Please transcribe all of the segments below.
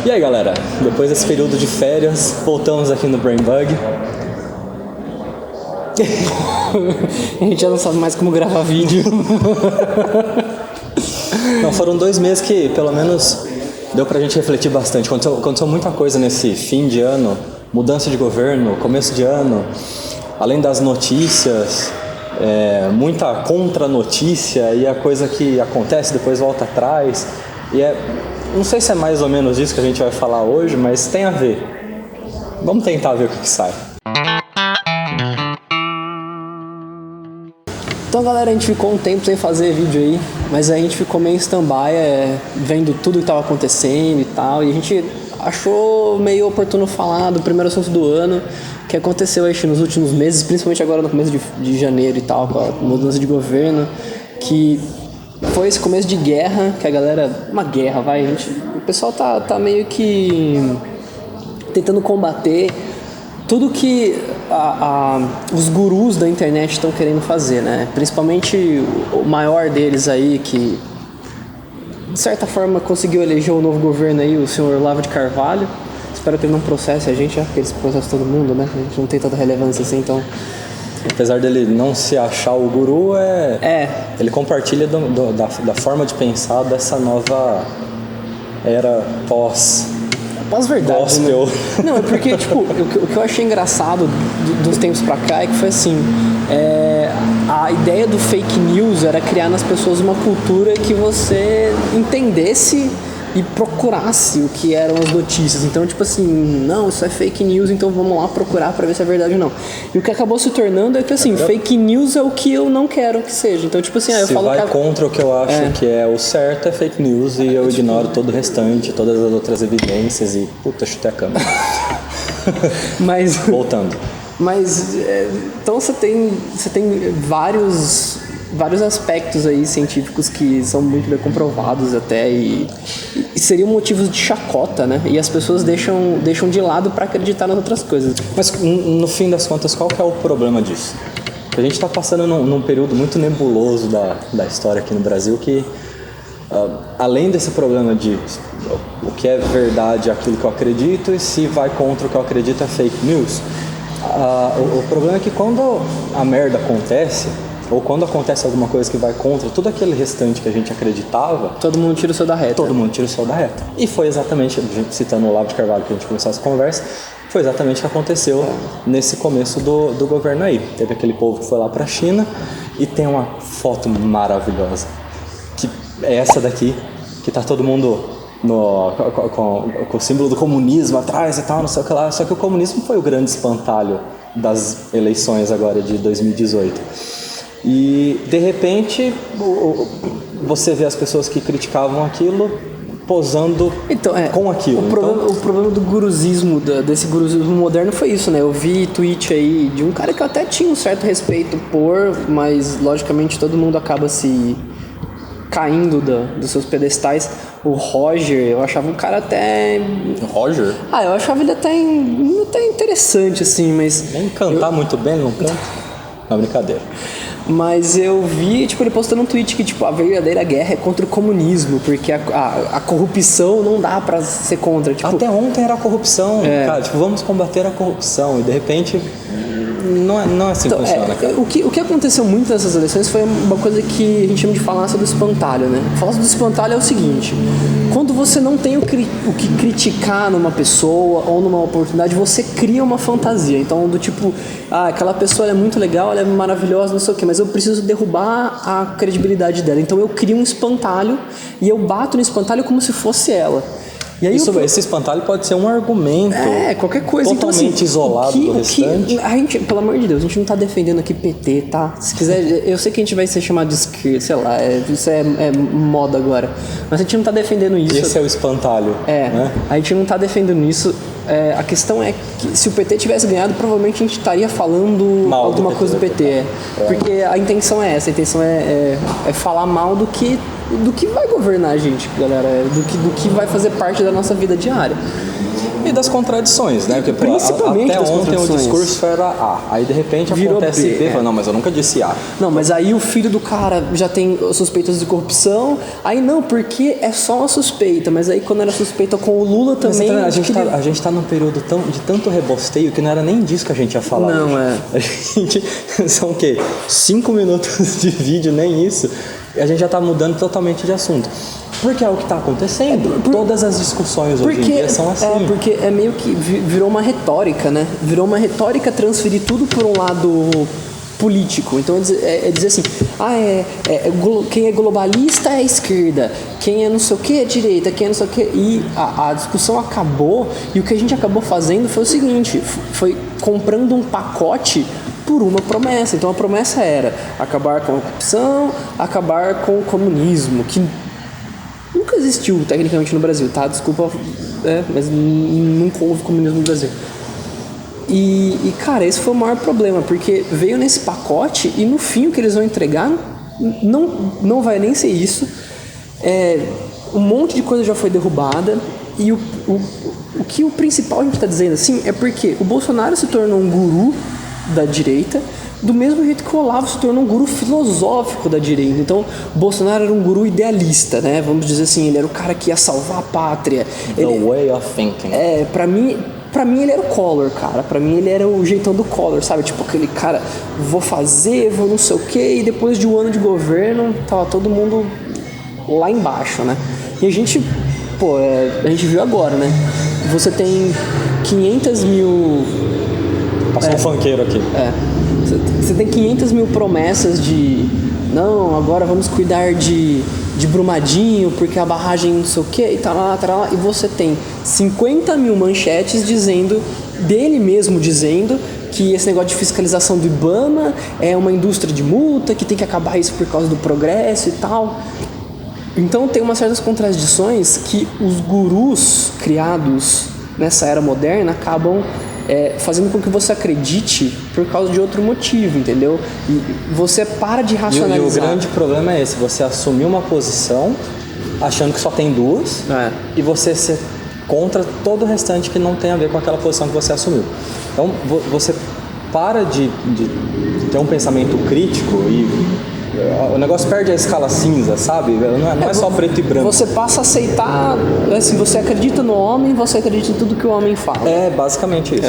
E aí, galera, depois desse período de férias, voltamos aqui no Brain Bug. A gente já não sabe mais como gravar vídeo. Não, foram 2 meses que, pelo menos, deu pra gente refletir bastante. Aconteceu muita coisa nesse fim de ano, mudança de governo, começo de ano, além das notícias, muita contra-notícia e a coisa que acontece depois volta atrás. E não sei se é mais ou menos isso que a gente vai falar hoje, mas tem a ver. Vamos tentar ver o que sai. Então, galera, a gente ficou um tempo sem fazer vídeo aí, mas a gente ficou meio em stand-by, vendo tudo que estava acontecendo e tal, e a gente achou meio oportuno falar do primeiro assunto do ano, que aconteceu aí nos últimos meses, principalmente agora no começo de janeiro e tal, com a mudança de governo, que foi esse começo de guerra, que a galera... Uma guerra, o pessoal tá meio que tentando combater tudo que os gurus da internet estão querendo fazer, né? Principalmente o maior deles aí, que de certa forma conseguiu eleger o novo governo aí, o senhor Olavo de Carvalho. Espero que ele não processe a gente, porque eles processam todo mundo, né? A gente não tem tanta relevância assim, então... Apesar dele não se achar o guru, ele compartilha da forma de pensar dessa nova era pós-verdade, gospel. né? Não, é porque, tipo, o que eu achei engraçado dos tempos pra cá é que foi assim, a ideia do fake news era criar nas pessoas uma cultura que você entendesse e procurasse o que eram as notícias. Então, tipo assim, não, isso é fake news, então vamos lá procurar pra ver se é verdade ou não. E o que acabou se tornando é que, assim, fake news é o que eu não quero que seja. Então, tipo assim, eu falo que... contra o que eu acho que é o certo, é fake news, e eu ignoro todo o restante, todas as outras evidências e... Puta, chutei a câmera. Mas... Voltando. Mas, então você tem vários aspectos aí científicos que são muito bem comprovados até e seriam motivos de chacota, né? E as pessoas deixam de lado para acreditar nas outras coisas. Mas no fim das contas, qual que é o problema disso? A gente está passando num período muito nebuloso da história aqui no Brasil que, além desse problema de o que é verdade é aquilo que eu acredito e se vai contra o que eu acredito é fake news, o problema é que quando a merda acontece, ou quando acontece alguma coisa que vai contra tudo aquele restante que a gente acreditava... Todo mundo tira o seu da reta. Todo mundo tira o seu da reta. E foi exatamente, citando o Olavo de Carvalho que a gente começou essa conversa, foi exatamente o que aconteceu nesse começo do governo aí. Teve aquele povo que foi lá pra China e tem uma foto maravilhosa, que é essa daqui, que tá todo mundo com o símbolo do comunismo atrás e tal, não sei o que lá. Só que o comunismo foi o grande espantalho das eleições agora de 2018. E, de repente, você vê as pessoas que criticavam aquilo posando com aquilo. O problema do guruzismo, desse guruzismo moderno foi isso, né? Eu vi tweet aí de um cara que eu até tinha um certo respeito por, mas, logicamente, todo mundo acaba se caindo dos seus pedestais. O Roger, eu achava um cara até... Roger? Eu achava ele até interessante, assim, mas... Nem cantar muito bem, ele não canta. Não, brincadeira. Mas eu vi, ele postando um tweet que, a verdadeira guerra é contra o comunismo, porque a corrupção não dá pra ser contra. Até ontem era a corrupção, cara, vamos combater a corrupção, e de repente não é assim que funciona, cara. O que aconteceu muito nessas eleições foi uma coisa que a gente chama de falácia do espantalho, né? A falácia do espantalho é o seguinte: quando você não tem o que criticar numa pessoa ou numa oportunidade, você cria uma fantasia. Então, do tipo, aquela pessoa é muito legal, ela é maravilhosa, não sei o quê, mas eu preciso derrubar a credibilidade dela. Então eu crio um espantalho e eu bato no espantalho como se fosse ela. E aí esse espantalho pode ser um argumento qualquer coisa. totalmente então, assim, isolado do restante. A gente, pelo amor de Deus, a gente não tá defendendo aqui PT, tá? Se quiser, eu sei que a gente vai ser chamado de esquerda, sei lá, isso é moda agora. Mas a gente não tá defendendo isso. Esse é o espantalho. Né? A gente não tá defendendo isso. A questão é que se o PT tivesse ganhado, provavelmente a gente estaria falando mal alguma coisa do PT. Porque a intenção é essa, a intenção é falar mal do que vai governar a gente, galera, do que vai fazer parte da nossa vida diária. E das contradições, né? Porque, Principalmente até das ontem o contradições. discurso era A, aí de repente Virou acontece B, B, fala, não, mas eu nunca disse A. Não, mas aí o filho do cara já tem suspeitas de corrupção, aí não, porque é só uma suspeita, mas aí quando era suspeita com o Lula também... A gente tá num período de tanto rebosteio que não era nem disso que a gente ia falar. Não, hoje. A gente, são o quê? 5 minutos de vídeo, nem isso, e a gente já tá mudando totalmente de assunto. Porque é o que está acontecendo. Todas as discussões hoje em dia são assim. Porque é meio que virou uma retórica, né? Virou uma retórica transferir tudo por um lado político. Então é dizer assim, quem é globalista é a esquerda, quem é não sei o que é a direita, quem é não sei o que... E a discussão acabou, e o que a gente acabou fazendo foi o seguinte, foi comprando um pacote por uma promessa. Então a promessa era acabar com a corrupção, acabar com o comunismo, que nunca existiu tecnicamente no Brasil, tá? Desculpa, mas nunca houve comunismo no Brasil. E cara, esse foi o maior problema, porque veio nesse pacote e no fim o que eles vão entregar não vai nem ser isso. Um monte de coisa já foi derrubada e o que o principal a gente está dizendo assim é porque o Bolsonaro se tornou um guru da direita, do mesmo jeito que o Olavo se tornou um guru filosófico da direita. Então, o Bolsonaro era um guru idealista, né? Vamos dizer assim, ele era o cara que ia salvar a pátria. The way of thinking. Pra mim ele era o Collor, cara. Pra mim ele era o jeitão do Collor, sabe? Tipo aquele cara, vou não sei o quê, e depois de um ano de governo, tava todo mundo lá embaixo, né? E a gente viu agora, né? Você tem 500 mil... Passou um funkeiro aqui. Você tem 500 mil promessas de não, agora vamos cuidar de Brumadinho porque a barragem não sei o que e tal, e você tem 50 mil manchetes dele mesmo dizendo que esse negócio de fiscalização do IBAMA é uma indústria de multa, que tem que acabar isso por causa do progresso e tal. Então tem umas certas contradições que os gurus criados nessa era moderna acabam fazendo com que você acredite por causa de outro motivo, entendeu? E você para de racionalizar. E o grande problema é esse, você assumir uma posição achando que só tem duas e você ser contra todo o restante que não tem a ver com aquela posição que você assumiu. Então você para de ter um pensamento crítico e o negócio perde a escala cinza, sabe? Não é só preto e branco. Você passa a aceitar, assim, você acredita no homem, você acredita em tudo que o homem fala. É basicamente isso.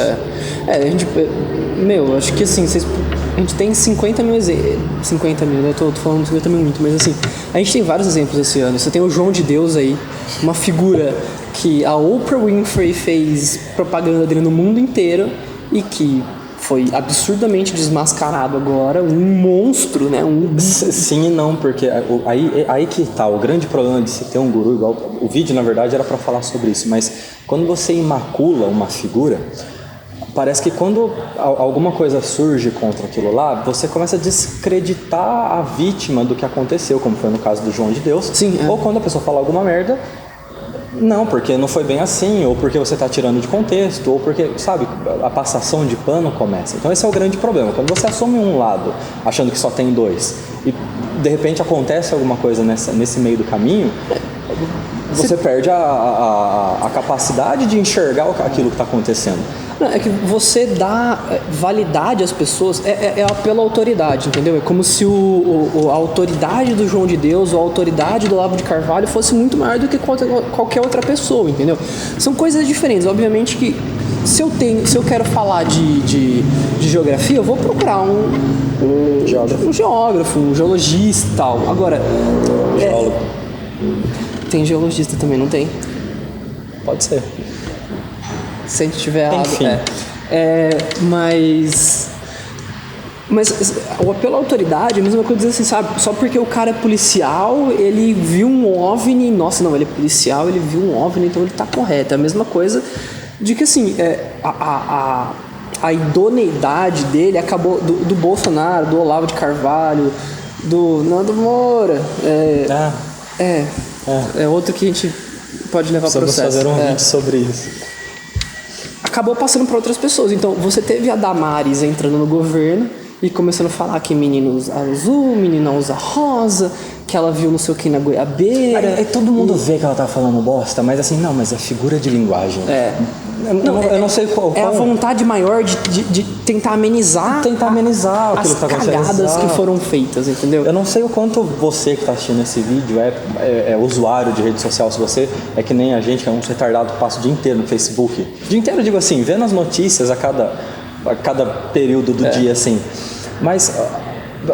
Acho que assim, a gente tem 50 mil exemplos. 50 mil, né? Eu tô falando 50 mil muito, mas assim, a gente tem vários exemplos esse ano. Você tem o João de Deus aí, uma figura que a Oprah Winfrey fez propaganda dele no mundo inteiro e que foi absurdamente desmascarado agora, um monstro, né? Sim e não, porque aí que tá o grande problema de se ter um guru igual. O vídeo, na verdade, era para falar sobre isso, mas quando você imacula uma figura, parece que quando alguma coisa surge contra aquilo lá, você começa a descreditar a vítima do que aconteceu, como foi no caso do João de Deus. Sim, ou quando a pessoa fala alguma merda, não, porque não foi bem assim, ou porque você está tirando de contexto, ou porque, sabe, a passação de pano começa. Então esse é o grande problema. Quando você assume um lado, achando que só tem dois, e de repente acontece alguma coisa nesse meio do caminho, você perde a capacidade de enxergar aquilo que está acontecendo. Não, é que você dá validade às pessoas, pela autoridade, entendeu? É como se a autoridade do João de Deus ou a autoridade do Olavo de Carvalho fosse muito maior do que qualquer outra pessoa, entendeu? São coisas diferentes. Obviamente que se eu quero falar de geografia, eu vou procurar um geógrafo, um geologista e tal. Agora, Geólogo. Tem geologista também, não tem? Pode ser. Se a gente tiver errado. Enfim. Mas o apelo à autoridade é a mesma coisa dizer assim, sabe? Só porque o cara é policial, ele viu um OVNI, nossa, não, ele é policial, ele viu um OVNI, então ele tá correto. É a mesma coisa de que assim, a idoneidade dele acabou do Bolsonaro, do Olavo de Carvalho, do Nando Moura. É outro que a gente pode levar para o processo. Vamos fazer um vídeo sobre isso. Acabou passando para outras pessoas. Então, você teve a Damares entrando no governo e começando a falar que menino usa azul, menina usa rosa, que ela viu não sei o que na goiabeira. Aí todo mundo vê que ela tá falando bosta, mas assim, não, mas é figura de linguagem. eu não sei qual. É a vontade maior de tentar amenizar. Aquilo as que tá acontecendo. cagadas que foram feitas, entendeu? Eu não sei o quanto você que está assistindo esse vídeo é usuário de rede social, se você é que nem a gente, que é um retardado que passa o dia inteiro no Facebook. O dia inteiro, eu digo assim, vendo as notícias a cada período do dia, assim. Mas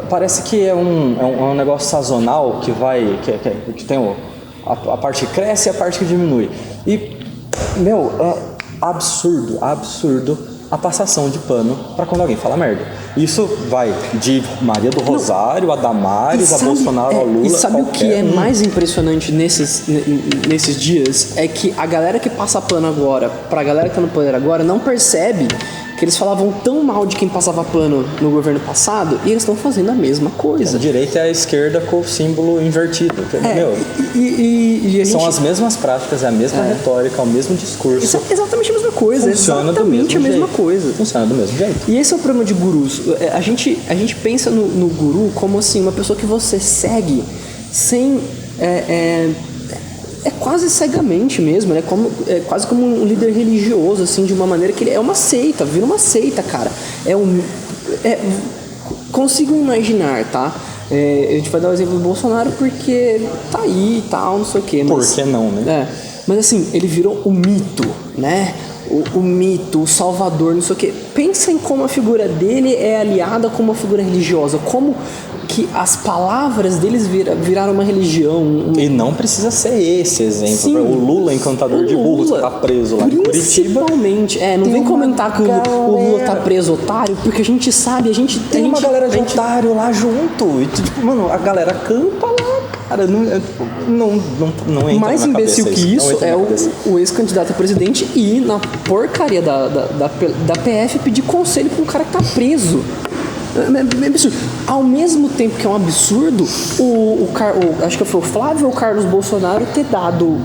parece que é um negócio sazonal que tem a parte que cresce e a parte que diminui. E, meu, absurdo a passação de pano pra quando alguém fala merda. Isso vai de Maria do Rosário, a Damares, a Bolsonaro, a Lula. E sabe o que é mais impressionante nesses dias? É que a galera que passa pano agora, pra galera que tá no poder agora, não percebe que eles falavam tão mal de quem passava pano no governo passado e eles estão fazendo a mesma coisa. A direita é a esquerda com o símbolo invertido. Meu, são as mesmas práticas, é a mesma retórica, é o mesmo discurso. Exatamente a mesma coisa. Funciona do mesmo jeito. Funciona do mesmo jeito. E esse é o problema de gurus. A gente pensa no guru como assim, uma pessoa que você segue sem... É quase cegamente mesmo, né? É quase como um líder religioso, assim, de uma maneira que ele é uma seita, vira uma seita, cara. Consigo imaginar, tá? A gente vai dar o exemplo do Bolsonaro porque tá aí e tal, não sei o quê. Por que não, né? Mas assim, ele virou o mito, né? O mito, o salvador, não sei o quê. Pensa em como a figura dele é aliada com uma figura religiosa, como que as palavras deles viraram uma religião. E não precisa ser esse exemplo. Sim, o Lula, encantador de burros, que tá preso lá em Curitiba. Principalmente. Não vem comentar que o Lula tá preso, otário, porque a gente sabe, tem uma galera de otário lá junto. E tipo, mano, a galera campa lá, cara. Não entra mais na imbecil cabeça que isso é o ex-candidato a presidente ir na porcaria da PF pedir conselho pra um cara que tá preso. É absurdo. Ao mesmo tempo que é um absurdo, acho que foi o Flávio ou o Carlos Bolsonaro ter dado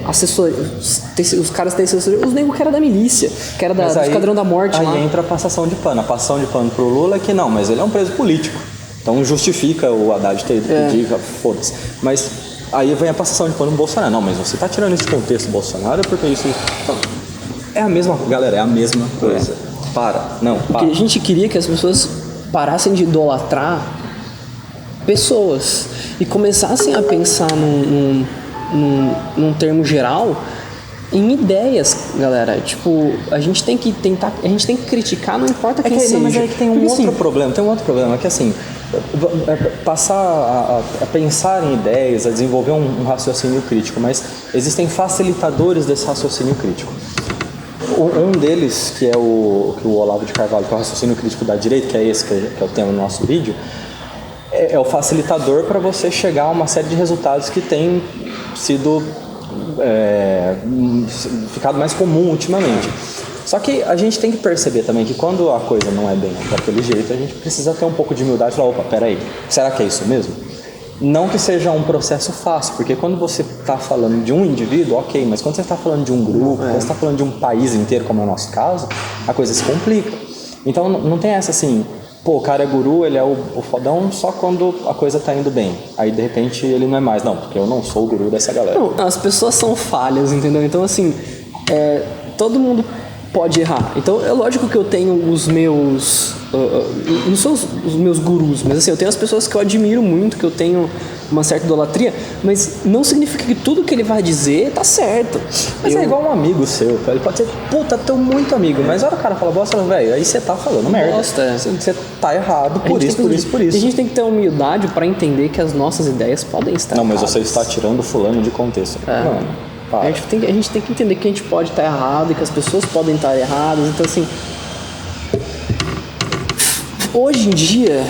assessoria, os caras terem assessoria, os negros que era da milícia, que era do Esquadrão da Morte. Aí entra a passação de pano. A passação de pano pro Lula é que não, mas ele é um preso político. Então justifica o Haddad ter ido pedir, foda-se. Mas aí vem a passação de pano pro Bolsonaro. Não, mas você tá tirando esse contexto Bolsonaro porque isso... É a mesma, galera, é a mesma coisa. Para. Porque a gente queria que as pessoas parassem de idolatrar pessoas e começassem a pensar num termo geral em ideias, galera. Tipo, a gente tem que criticar, não importa quem seja. Mas é que tem um outro problema, que assim, passar a pensar em ideias, a desenvolver um raciocínio crítico, mas existem facilitadores desse raciocínio crítico. Um deles, que é o Olavo de Carvalho, que é o raciocínio crítico da direita, que é esse que é o tema do nosso vídeo, é o facilitador para você chegar a uma série de resultados que tem sido ficado mais comum ultimamente. Só que a gente tem que perceber também que quando a coisa não é bem daquele jeito, a gente precisa ter um pouco de humildade e falar, opa, peraí, será que é isso mesmo? Não que seja um processo fácil, porque quando você está falando de um indivíduo, ok, mas quando você está falando de um grupo, quando você está falando de um país inteiro, como é o nosso caso, a coisa se complica. Então não tem essa assim, o cara é guru, ele é o fodão só quando a coisa está indo bem. Aí de repente ele não é mais, não, porque eu não sou o guru dessa galera. Não, as pessoas são falhas, entendeu? Então assim, todo mundo pode errar. Então é lógico que eu tenho os meus... não são os meus gurus, mas assim, eu tenho as pessoas que eu admiro muito, que eu tenho uma certa idolatria, mas não significa que tudo que ele vai dizer tá certo. Mas é igual um amigo seu, ele pode ser, puta, teu muito amigo, mas a hora o cara fala bosta, velho, aí você tá falando merda. Você tá errado por isso. E a gente tem que ter humildade pra entender que as nossas ideias podem estar Não, mas erradas. você está tirando fulano de contexto. Mano. A gente tem que entender que a gente pode estar errado e que as pessoas podem estar erradas. Então, assim, hoje em dia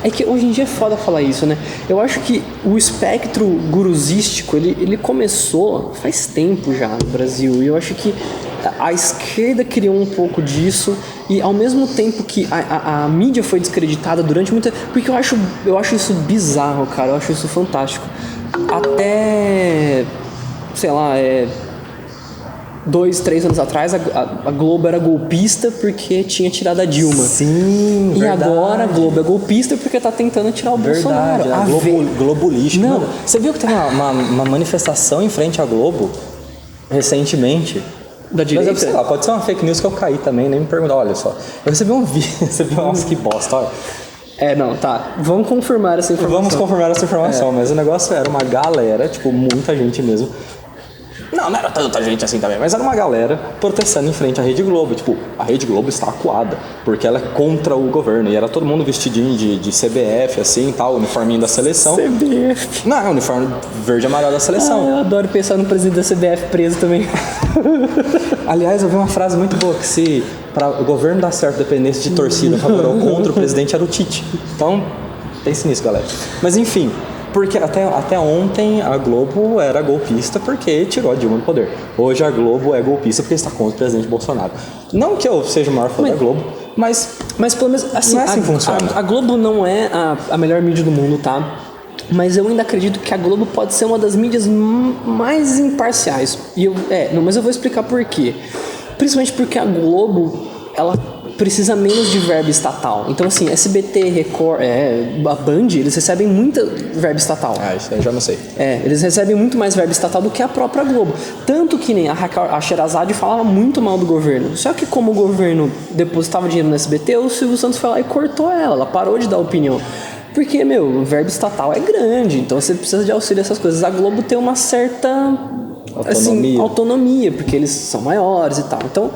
é foda falar isso, né? Eu acho que o espectro gurusístico, ele começou faz tempo já no Brasil. E eu acho que a esquerda criou um pouco disso. E ao mesmo tempo que a mídia foi descreditada durante muito tempo. Porque eu acho isso bizarro, cara. Eu acho isso fantástico. Até... sei lá, 2, 3 anos atrás a Globo era golpista porque tinha tirado a Dilma. Sim, e verdade. Agora a Globo é golpista porque tá tentando tirar o verdade, Bolsonaro. Globo lixo. Não. Você viu que tem uma manifestação em frente à Globo recentemente Da direita? Mas sei lá, pode ser uma fake news que eu caí também, nem me perguntar. Olha só, eu recebi um vídeo, nossa, que bosta, olha. Não, tá. Vamos confirmar essa informação. Vamos confirmar essa informação, mas o negócio era uma galera, tipo, muita gente mesmo. Não era tanta gente assim também, mas era uma galera protestando em frente à Rede Globo. Tipo, a Rede Globo está acuada, porque ela é contra o governo. E era todo mundo vestidinho de CBF, assim, tal, uniforminho da seleção. CBF. Não, é o uniforme verde e amarelo da seleção. Eu adoro pensar no presidente da CBF preso também. Aliás, eu vi uma frase muito boa, que se para o governo dar certo, dependesse de torcida a favor ou contra, o presidente era o Tite. Então, pense nisso, galera. Mas enfim, porque até ontem a Globo era golpista porque tirou a Dilma do poder. Hoje a Globo é golpista porque está contra o presidente Bolsonaro. Não que eu seja o maior fã da Globo, mas pelo menos assim, não é assim que funciona. A Globo não é a melhor mídia do mundo, tá? Mas eu ainda acredito que a Globo pode ser uma das mídias mais imparciais. Mas eu vou explicar por quê. Principalmente porque a Globo, ela precisa menos de verba estatal. Então, assim, SBT, Record, a Band, eles recebem muita verba estatal. Isso aí eu já não sei. Eles recebem muito mais verba estatal do que a própria Globo. Tanto que nem a Sherazade falava muito mal do governo. Só que como o governo depositava dinheiro no SBT, o Silvio Santos foi lá e cortou ela parou de dar opinião. Porque, o verbo estatal é grande, então você precisa de auxílio essas coisas. A Globo tem uma certa autonomia, porque eles são maiores e tal. Então,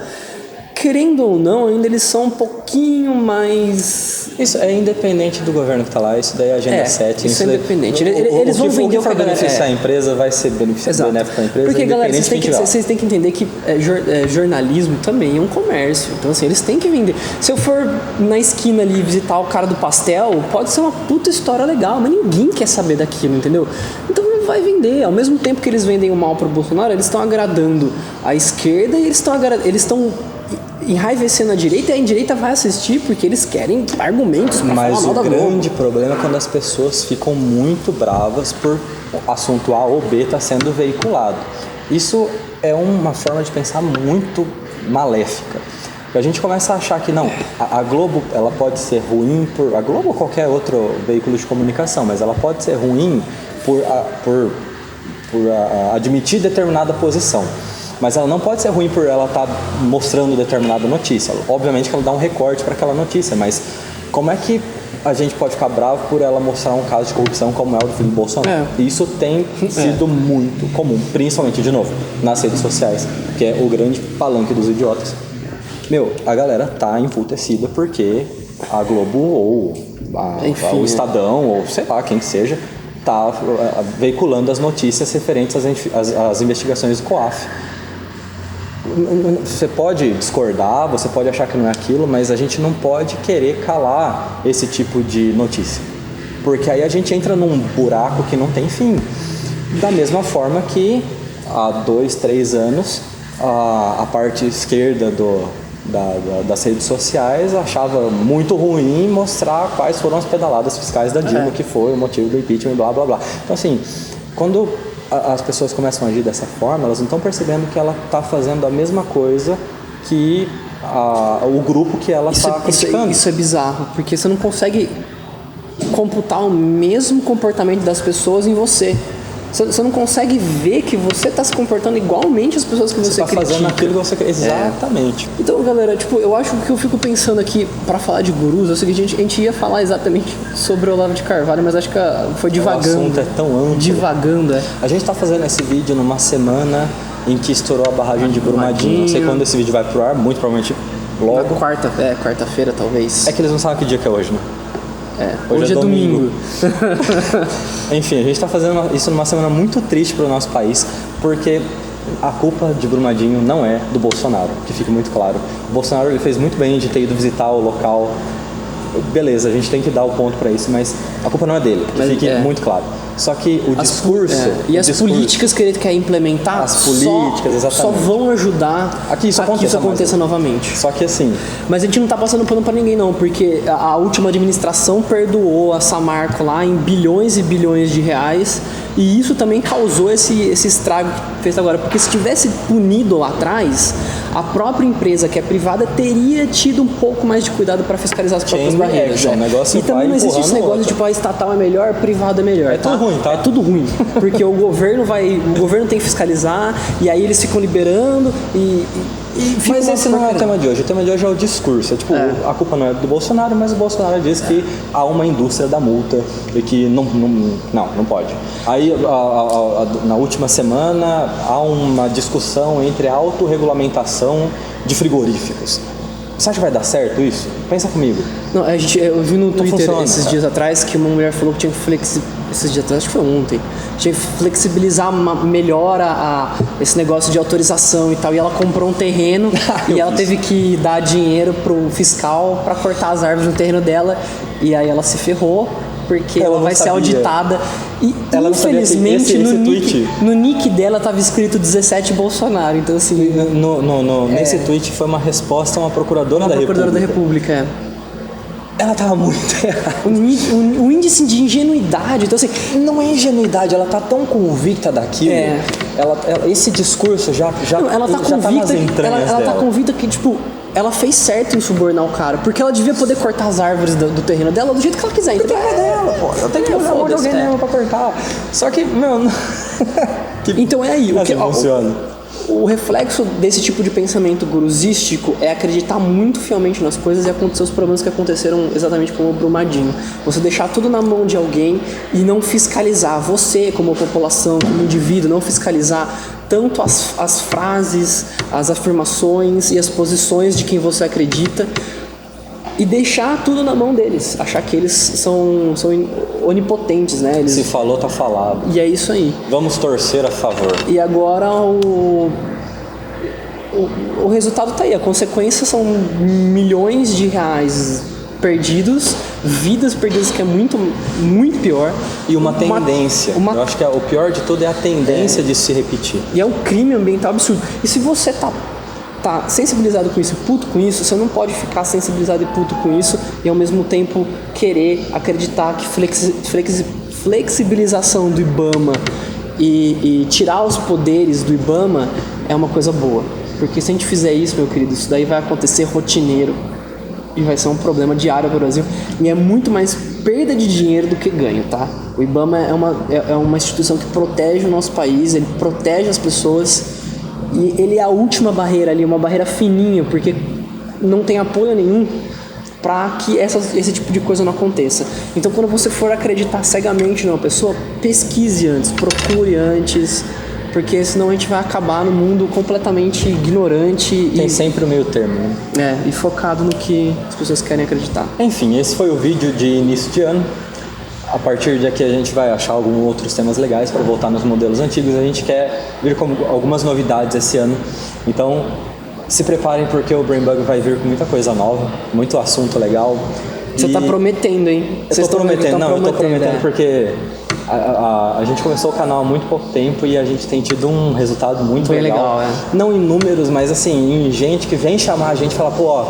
querendo ou não, ainda eles são um pouquinho mais... Isso é independente do governo que está lá, isso daí é agenda 7. Isso é independente. Eles vão vender o que beneficiar a empresa vai ser benéfico para a empresa. Porque, galera, vocês têm que entender que jornalismo também é um comércio. Então, assim, eles têm que vender. Se eu for na esquina ali visitar o cara do pastel, pode ser uma puta história legal, mas ninguém quer saber daquilo, entendeu? Então vai vender. Ao mesmo tempo que eles vendem o mal pro Bolsonaro, eles estão agradando a esquerda e eles estão enraivecendo a direita, e a direita vai assistir porque eles querem argumentos para falar mal da Globo. Mas o grande problema é quando as pessoas ficam muito bravas por assunto A ou B tá sendo veiculado. Isso é uma forma de pensar muito maléfica. A gente começa a achar que não, a Globo ela pode ser ruim a Globo ou qualquer outro veículo de comunicação, mas ela pode ser ruim por admitir determinada posição. Mas ela não pode ser ruim por ela estar mostrando determinada notícia. Obviamente que ela dá um recorte para aquela notícia, mas como é que a gente pode ficar bravo por ela mostrar um caso de corrupção como é o do filho do Bolsonaro? Isso tem sido muito comum, principalmente, de novo, nas redes sociais, que é o grande palanque dos idiotas. A galera tá emputecida porque a Globo ou o Estadão, ou sei lá, quem que seja, tá veiculando as notícias referentes às investigações do COAF. Você pode discordar, você pode achar que não é aquilo, mas a gente não pode querer calar esse tipo de notícia, porque aí a gente entra num buraco que não tem fim. Da mesma forma que há 2, 3 anos a parte esquerda das redes sociais achava muito ruim mostrar quais foram as pedaladas fiscais da Dilma, que foi o motivo do impeachment, blá blá blá. Então, assim, quando as pessoas começam a agir dessa forma, elas não estão percebendo que ela está fazendo a mesma coisa que o grupo que ela está criticando. Isso é bizarro, porque você não consegue computar o mesmo comportamento das pessoas em você. Você não consegue ver que você está se comportando igualmente às pessoas que você critica. Você está fazendo aquilo que você quer. Exatamente. Então, galera, eu acho que eu fico pensando aqui, para falar de gurus, é o seguinte, a gente ia falar exatamente sobre o Olavo de Carvalho, mas acho que foi divagando. O assunto é tão amplo. Divagando, A gente está fazendo esse vídeo numa semana em que estourou a barragem de Brumadinho. Não sei quando esse vídeo vai pro ar, muito provavelmente logo. Quarta-feira, talvez. É que eles não sabem que dia que é hoje, né? Hoje é domingo. Enfim, a gente está fazendo isso numa semana muito triste para o nosso país, porque a culpa de Brumadinho não é do Bolsonaro, que fique muito claro. O Bolsonaro ele fez muito bem de ter ido visitar o local. Beleza, a gente tem que dar o ponto para isso, mas a culpa não é dele, que fique muito claro. Só que o discurso... políticas que ele quer implementar só vão ajudar a que isso aconteça novamente. Só que assim... Mas a gente não tá passando pano pra ninguém não, porque a última administração perdoou a Samarco lá em bilhões e bilhões de reais, e isso também causou esse estrago que fez agora. Porque se tivesse punido lá atrás, a própria empresa que é privada teria tido um pouco mais de cuidado para fiscalizar as próprias Chain barreiras. reaction, o negócio E também vai não existe esse empurrando o negócio de outro. tipo, a estatal é melhor, a privada é melhor. É tudo ruim, tá? É tudo ruim. Porque o governo tem que fiscalizar, e aí eles ficam liberando e fica Mas uma esse não é o porcaria. tema de hoje. O tema de hoje é o discurso. É tipo, a culpa não é do Bolsonaro, mas o Bolsonaro diz que há uma indústria da multa e que não pode. Aí, na última semana, há uma discussão entre a autorregulamentação de frigoríficos. Você acha que vai dar certo isso? Pensa comigo. Não, eu vi no Twitter funciona, esses cara. dias atrás que uma mulher falou que tinha que esses dias atrás, acho que foi ontem, tinha que flexibilizar melhor esse negócio de autorização e tal. E ela comprou um terreno e ela teve que dar dinheiro pro fiscal para cortar as árvores no terreno dela. E aí ela se ferrou porque Ela ela não vai ser sabia. auditada. E Ela não sabia que infelizmente esse tweet- no nick dela tava escrito 17 Bolsonaro. Então assim, Nesse tweet foi uma resposta a uma procuradora, da procuradora República. da República, Ela tava muito errada. o índice de ingenuidade, então assim, Não é ingenuidade, ela tá tão convicta daquilo. É. Esse discurso já não, ela tá já tá nas convicta, entranhas ela tá dela. convicta que, tipo, ela fez certo em subornar o cara, porque ela devia poder cortar as árvores do terreno dela do jeito que ela quiser, entendeu? É dela, pô. Eu tenho que usar o de alguém mesmo pra cortar. Só que, meu... Então é aí, Assim funciona. o reflexo desse tipo de pensamento gurusístico é acreditar muito fielmente nas coisas e acontecer os problemas que aconteceram exatamente como o Brumadinho. Você deixar tudo na mão de alguém e não fiscalizar você como população, como indivíduo, não fiscalizar tanto as frases, as afirmações e as posições de quem você acredita e deixar tudo na mão deles, achar que eles são onipotentes, né? Se falou, tá falado. E é isso aí. Vamos torcer a favor. E agora o resultado tá aí. A consequência são milhões de reais perdidos, vidas perdidas, que é muito, muito pior. E uma tendência. Eu acho que o pior de tudo é a tendência de se repetir. E é um crime ambiental absurdo. E se você tá sensibilizado com isso, puto com isso, você não pode ficar sensibilizado e puto com isso e ao mesmo tempo querer acreditar que flexibilização do IBAMA e tirar os poderes do IBAMA é uma coisa boa. Porque se a gente fizer isso, meu querido, isso daí vai acontecer rotineiro e vai ser um problema diário para o Brasil. E é muito mais perda de dinheiro do que ganho, tá? O IBAMA é uma instituição que protege o nosso país, ele protege as pessoas e ele é a última barreira ali, uma barreira fininha, porque não tem apoio nenhum para que esse tipo de coisa não aconteça. Então, quando você for acreditar cegamente numa pessoa, pesquise antes, procure antes, porque senão a gente vai acabar no mundo completamente ignorante Tem sempre o meio termo, né? e focado no que as pessoas querem acreditar. Enfim, esse foi o vídeo de início de ano. A partir daqui a gente vai achar alguns outros temas legais para voltar nos modelos antigos. A gente quer vir com algumas novidades esse ano. Então, se preparem porque o Brain Bug vai vir com muita coisa nova, muito assunto legal. Você tá prometendo, hein? Eu tô prometendo é. porque a gente começou o canal há muito pouco tempo e a gente tem tido um resultado muito Bem legal. legal, Não em números, mas assim, em gente que vem chamar a gente e falar, pô, ó,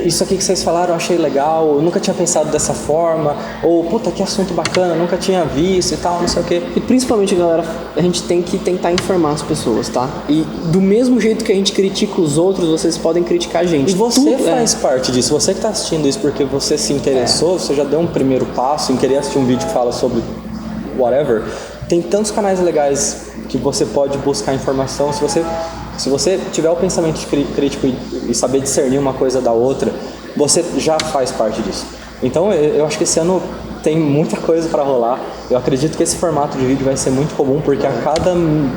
isso aqui que vocês falaram eu achei legal, eu nunca tinha pensado dessa forma, ou puta, que assunto bacana, nunca tinha visto e tal, não sei o quê. E principalmente, galera, a gente tem que tentar informar as pessoas, tá? E do mesmo jeito que a gente critica os outros, vocês podem criticar a gente. E você Tudo faz parte disso, você que está assistindo isso porque você se interessou, você já deu um primeiro passo em querer assistir um vídeo que fala sobre whatever. Tem tantos canais legais que você pode buscar informação. Se você tiver o pensamento crítico e saber discernir uma coisa da outra, você já faz parte disso. Então eu acho que esse ano tem muita coisa para rolar. Eu acredito que esse formato de vídeo vai ser muito comum, porque a cada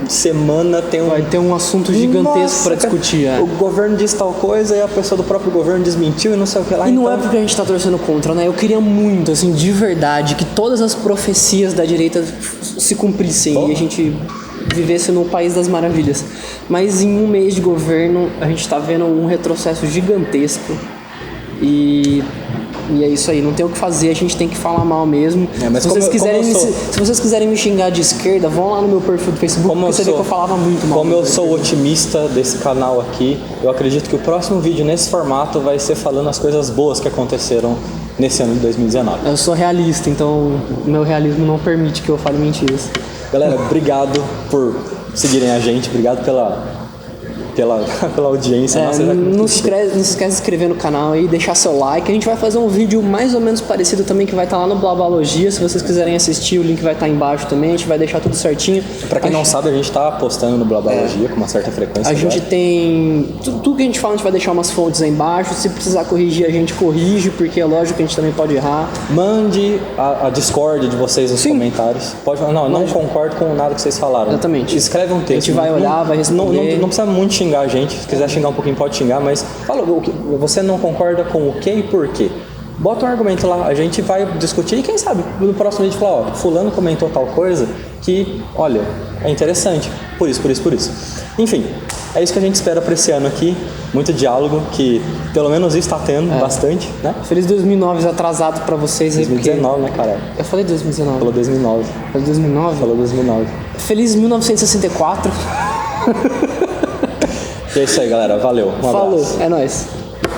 semana vai ter um assunto gigantesco para discutir. O governo diz tal coisa e a pessoa do próprio governo desmentiu e não sei o que lá. E não é porque a gente tá torcendo contra, né? Eu queria muito, assim, de verdade, que todas as profecias da direita se cumprissem e a gente vivesse no país das maravilhas. Mas em um mês de governo, a gente tá vendo um retrocesso gigantesco e é isso aí, não tem o que fazer, a gente tem que falar mal mesmo. Se vocês quiserem me xingar de esquerda, vão lá no meu perfil do Facebook, porque você vê que eu falava muito mal. Como eu sou otimista desse canal aqui, eu acredito que o próximo vídeo nesse formato vai ser falando as coisas boas que aconteceram nesse ano de 2019. Eu sou realista, então o meu realismo não permite que eu fale mentiras. Galera, obrigado por seguirem a gente, obrigado pela audiência. Nossa, não se esquece de se inscrever no canal aí, deixar seu like. A gente vai fazer um vídeo mais ou menos parecido também, que vai estar lá no Blabalogia. Se vocês quiserem assistir, o link vai estar embaixo também. A gente vai deixar tudo certinho. Pra quem não sabe, a gente tá postando no Blabalogia com uma certa frequência. A gente tem... Tudo que a gente fala, a gente vai deixar umas fontes aí embaixo. Se precisar corrigir, a gente corrige, porque é lógico que a gente também pode errar. Mande a discórdia de vocês nos comentários. Pode falar, não concordo com nada que vocês falaram. Exatamente. Escreve um texto. A gente vai olhar, vai responder. Não precisa muito xingar a gente. Se quiser xingar um pouquinho, pode xingar, mas fala você não concorda com o que e por quê. Bota um argumento lá, a gente vai discutir e quem sabe no próximo vídeo falar, fulano comentou tal coisa que, olha, é interessante, por isso. Enfim, é isso que a gente espera para esse ano aqui, muito diálogo, que pelo menos está tendo bastante, né? Feliz 2009 atrasado para vocês aí. 2019, né, cara? Eu falei 2019. Falou 2009. Falei 2009? Falou 2009. Feliz 1964. E é isso aí, galera. Valeu. Um abraço. Falou, é nóis.